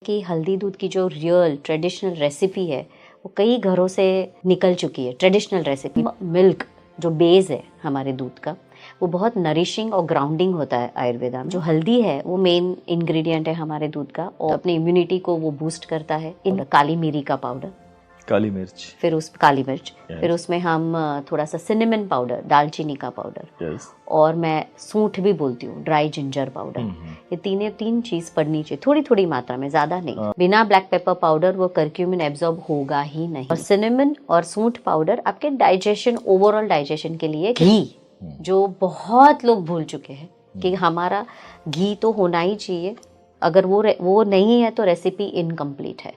कि हल्दी दूध की जो रियल ट्रेडिशनल रेसिपी है वो कई घरों से निकल चुकी है। ट्रेडिशनल रेसिपी मिल्क जो बेस है हमारे दूध का वो बहुत नरिशिंग और ग्राउंडिंग होता है आयुर्वेदा में। जो हल्दी है वो मेन इंग्रेडिएंट है हमारे दूध का और अपनी इम्यूनिटी को वो बूस्ट करता है। काली मिरी का पाउडर, काली मिर्च, काली मिर्च, फिर उसमें हम थोड़ा सा सिनेमन पाउडर, दालचीनी का पाउडर, और मैं सूंठ भी बोलती हूँ, ड्राई जिंजर पाउडर। ये तीन चीज पड़नी चाहिए थोड़ी थोड़ी मात्रा में, ज्यादा नहीं। बिना ब्लैक पेपर पाउडर वो करक्यूमिन एब्जॉर्ब होगा ही नहीं। और सिनेमन और सूंठ पाउडर आपके डाइजेशन, ओवरऑल डाइजेशन के लिए। घी जो बहुत लोग भूल चुके हैं कि हमारा घी तो होना ही चाहिए, अगर वो नहीं है तो रेसिपी इनकम्प्लीट है।